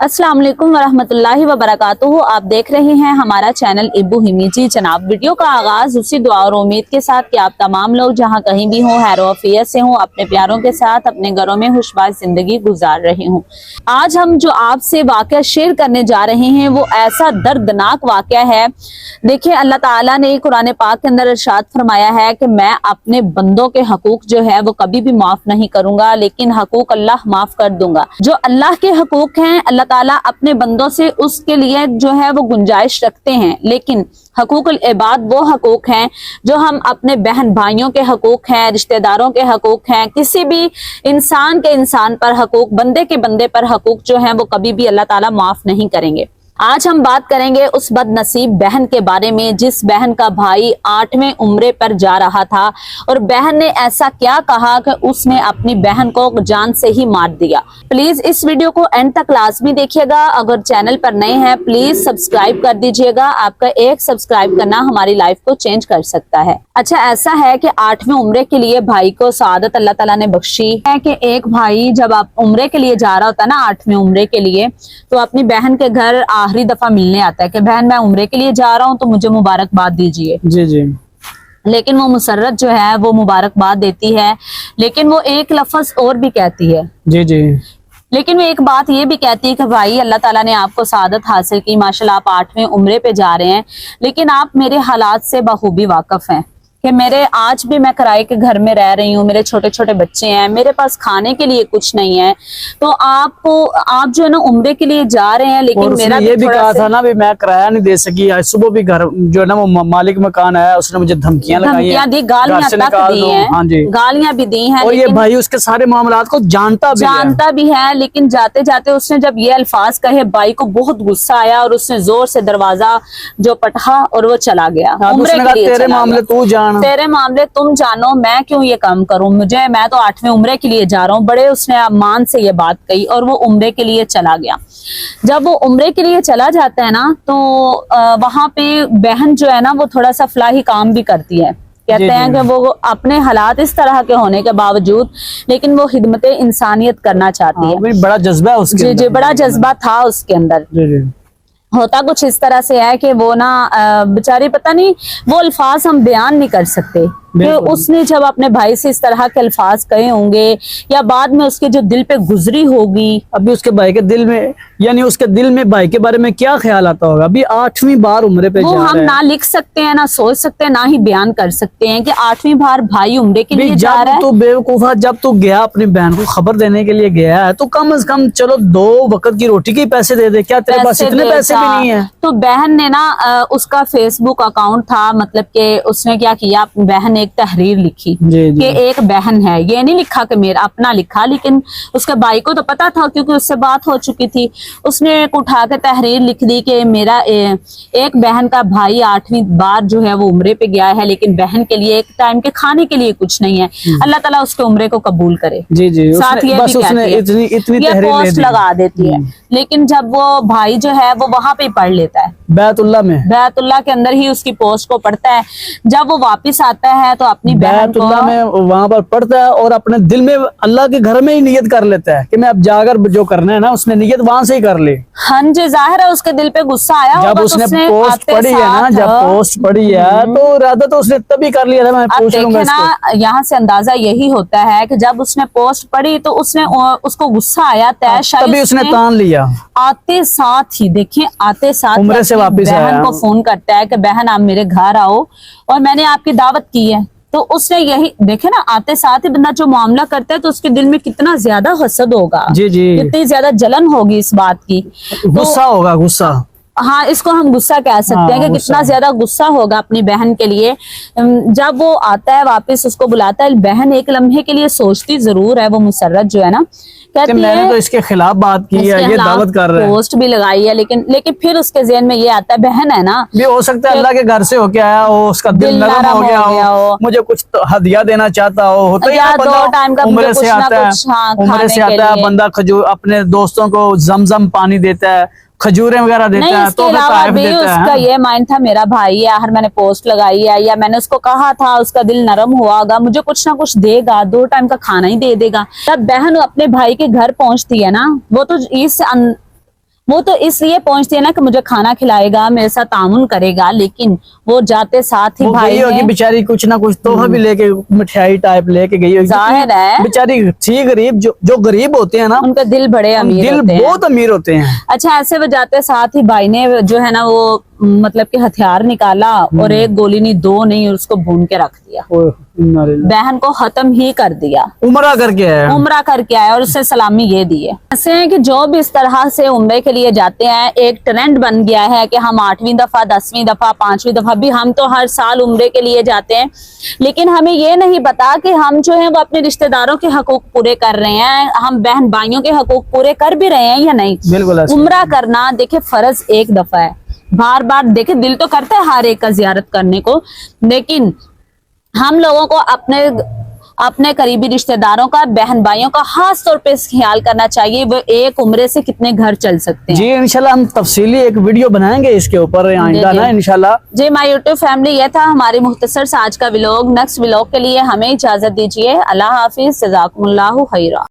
अस्सलाम वालेकुम वरहमतुल्लाहि वबरकातुहू। आप देख रहे हैं हमारा चैनल इब्बू हिमी जी। जनाब, वीडियो का आगाज उसी दुआ और उम्मीद के साथ कि आप तमाम लोग जहां कहीं भी हों, हैरो अफियत से हों, अपने प्यारों के साथ अपने घरों में खुशबाज जिंदगी गुजार रहे हों। आज हम जो आपसे वाकया शेयर करने जा रहे हैं वो ऐसा दर्दनाक वाकया है। देखिए, अल्लाह ताला ने कुरान पाक के अंदर इरशाद फरमाया है कि मैं अपने बंदों के हकूक जो है वो कभी भी माफ नहीं करूंगा, लेकिन हकूक अल्लाह माफ कर दूंगा। जो अल्लाह के हकूक हैं, अल्लाह ताला अपने बंदों से उसके लिए जो है वो गुंजाइश रखते हैं, लेकिन हकूकुल इबाद वो हकूक हैं जो हम अपने बहन भाइयों के हकूक हैं, रिश्तेदारों के हकूक हैं, किसी भी इंसान के इंसान पर हकूक, बंदे के बंदे पर हकूक जो हैं वो कभी भी अल्लाह ताला माफ नहीं करेंगे। आज हम बात करेंगे उस बदनसीब बहन के बारे में जिस बहन का भाई 8वें उम्रे पर जा रहा था और बहन ने ऐसा क्या कहा कि उसने अपनी बहन को जान से ही मार दिया। प्लीज इस वीडियो को एंड तक लाजमी देखिएगा। अगर चैनल पर नए हैं प्लीज सब्सक्राइब कर दीजिएगा। आपका एक सब्सक्राइब करना हमारी लाइफ को चेंज कर सकता है। अच्छा, ऐसा है कि 8वें उम्रे के लिए भाई को सआदत अल्लाह ताला ने बख्शी है कि एक भाई जब आप उम्रे के लिए जा रहा होता है ना, 8वें उम्रे के लिए, तो अपनी बहन के घर आखिरी दफा मिलने आता है कि बहन मैं उम्रे के लिए जा रहा हूँ तो मुझे मुबारकबाद दीजिए। जी जी। लेकिन वो मुसर्रत जो है वो मुबारकबाद देती है, लेकिन वो एक लफ्ज और भी कहती है। जी जी। लेकिन वो एक बात ये भी कहती है कि भाई अल्लाह ताला ने आपको सआदत हासिल की, माशाल्लाह आप 8वें उम्रे पे जा रहे हैं, लेकिन आप मेरे हालात से बखूबी वाकिफ हैं कि मेरे आज भी मैं किराए के घर में रह रही हूँ, मेरे छोटे छोटे बच्चे हैं, मेरे पास खाने के लिए कुछ नहीं है, तो आप जो है ना उम्रे के लिए जा रहे हैं, लेकिन मेरा ये भी कहा था ना भी मैं किराया नहीं दे सकी। आज सुबह भी घर जो है ना वो मालिक मकान है उसने मुझे धमकियां दी, गालियां तक दी हैं। हाँ जी, गालियां भी दी हैं। और ये भाई उसके सारे मामलात को जानता भी है, लेकिन जाते जाते उसने जब ये अल्फाज कहे भाई को बहुत गुस्सा आया और उसने जोर से दरवाजा जो पटहा और वो चला गया। उम्रे के लिए तेरे मामले तू जान, तेरे मामले तुम जानो, मैं क्यों ये काम करूं, मैं तो 8वें उम्रे के लिए जा रहा हूं। बड़े उसने अम्मान से ये बात कही और वो उम्रे के लिए चला गया। जब वो उम्रे के लिए चला जाता है ना तो वहां पे बहन जो है ना वो थोड़ा सा फलाही काम भी करती है। कहते हैं कि वो अपने हालात इस तरह के होने के बावजूद लेकिन वो खिदमत इंसानियत करना चाहती है। बड़ा जज्बा है उसके जी, बड़ा जज्बा था उसके अंदर। होता कुछ इस तरह से है कि वो ना बेचारी, पता नहीं वो अल्फाज हम बयान नहीं कर सकते कि उसने जब अपने भाई से इस तरह के अल्फाज कहे होंगे या बाद में उसके जो दिल पे गुजरी होगी। अभी उसके भाई के दिल में, यानी उसके दिल में भाई के बारे में क्या ख्याल आता होगा। अभी 8वीं बार उम्रे पे वो जा हम ना लिख सकते हैं, ना सोच सकते हैं, ना ही बयान कर सकते हैं कि 8वीं बार भाई उम्रे के लिए जा रहा है। तो बेवकूफा, जब तू गया अपनी बहन को खबर देने के लिए गया है तो कम से कम चलो 2 वक्त की रोटी के पैसे दे दे। क्या तेरे पास इतने पैसे भी नहीं है? तो बहन ने ना उसका फेसबुक अकाउंट था, मतलब कि उसने क्या किया, बहन एक तहरीर लिखी कि एक बहन है। ये नहीं लिखा कि मेरा अपना लिखा, लेकिन उसके भाई को तो पता था क्योंकि उससे बात हो चुकी थी। उसने एक उठा के तहरीर लिख दी कि मेरा एक बहन का भाई 8वीं बार जो है वो उम्रे पे गया है, लेकिन बहन के लिए एक टाइम के खाने के लिए कुछ नहीं है। अल्लाह ताला उसके उम्रे को कबूल करे। जी जी। साथ ये भी कहती है, पोस्ट लगा देती है। लेकिन जब वो भाई जो है वो वहां पे पढ़ लेता है, बैतुल्लाह के अंदर ही उसकी पोस्ट को पढ़ता है। जब वो वापस आता है तो अपनी बैतुल्लाह में वहां पर पढ़ता है और अपने दिल में अल्लाह के घर में ही नियत कर लेता है कि मैं अब जाकर जो करना है ना, उसने नियत वहां से ही कर ली। हाँ जी, जाहिर है उसके दिल पे गुस्सा आया जब उसने पोस्ट पढ़ी है ना, जब पोस्ट पढ़ी है तो इरादा तो उसने तभी कर लिया था मैं पूछ लूंगा इसको। यहाँ से अंदाजा यही होता है कि जब उसने पोस्ट पढ़ी तो उसने उसको गुस्सा आया, तभी उसने तान लिया। आते साथ ही देखिए, आते साथ उम्रे से वापस बहन को फोन करता है कि बहन आप मेरे घर आओ और मैंने आपकी दावत की है। तो उसने यही देखे ना, आते साथ ही बंदा जो मामला करता है तो उसके दिल में कितना ज्यादा हसद होगा। जी जी। कितनी ज्यादा जलन होगी इस बात की, गुस्सा होगा, गुस्सा। हाँ, इसको हम गुस्सा कह सकते हैं कि कितना ज्यादा गुस्सा होगा अपनी बहन के लिए। जब वो आता है वापस, उसको बुलाता है, बहन एक लम्हे के लिए सोचती जरूर है, वो मुसर्रत जो है ना कहती मैंने तो इसके खिलाफ बात की है, ये दावत कर रहे हैं, पोस्ट भी लगाई है, लेकिन फिर उसके ज़हन में ये आता है बहन है ना, भी हो सकता है अल्लाह के घर से होके आया हो, उसका दिल नरम हो गया हो, मुझे कुछ तो हदिया देना चाहता हो। होता है 2 टाइम का उम्र से आता है बंदा, खजूर अपने दोस्तों को जमजम पानी देता है, खजूरें वगैरह देता है, तो उसका ये माइंड था मेरा भाई है, हर मैंने पोस्ट लगाई है या मैंने उसको कहा था, उसका दिल नरम हुआ होगा, मुझे कुछ ना कुछ देगा, 2 टाइम का खाना ही दे देगा। तब बहन अपने भाई के घर पहुंचती है ना, वो तो वो तो इसलिए पहुंचती है ना कि मुझे खाना खिलाएगा, मेरे साथ तामुन करेगा, लेकिन वो जाते साथ ही वो भाई गई होगी ने बेचारी, कुछ ना कुछ तोहफा भी लेके, मिठाई टाइप लेके गई होगी। जाहिर है बेचारी थी गरीब, जो गरीब होते हैं ना, उनके दिल बड़े अमीर दिल होते हैं। बहुत अमीर होते हैं। अच्छा, ऐसे वो जाते साथ ही भाई ने जो है ना वो मतलब कि हथियार निकाला और एक गोली नहीं, दो नहीं, उसको भून के रख दिया, ओह, इन्ना लिल्लाह। बहन को खत्म ही कर दिया। उमरा करके आया। उम्रा करके आए और उससे सलामी ये दी है। ऐसे है कि जो भी इस तरह से उम्रे के लिए जाते हैं, एक ट्रेंड बन गया है कि हम 8वीं दफा, 10वीं दफा, 5वीं दफा भी, हम तो हर साल उम्रे के लिए जाते हैं, लेकिन हमें ये नहीं पता कि हम जो है वो अपने रिश्तेदारों के हकूक पूरे कर रहे हैं, हम बहन भाइयों के हकूक पूरे कर भी रहे हैं या नहीं। बिल्कुल ऐसे। उम्रा करना देखिए फर्ज एक दफा है, बार बार देखिए दिल तो करता है हर एक का जियारत करने को, लेकिन हम लोगों को अपने करीबी रिश्तेदारों का, बहन भाइयों का खास तौर पे ख्याल करना चाहिए। वो एक उम्रे से कितने घर चल सकते हैं। जी इंशाल्लाह हम तफसीली एक वीडियो बनाएंगे इसके ऊपर आइंदा ना इंशाल्लाह। जी माय यूट्यूब फैमिली, ये था हमारी मुख्तसर से आज का व्लॉग। नेक्स्ट व्लॉग के लिए हमें इजाजत दीजिए। अल्लाह हाफिज, जज़ाकुमुल्लाहु खैरा।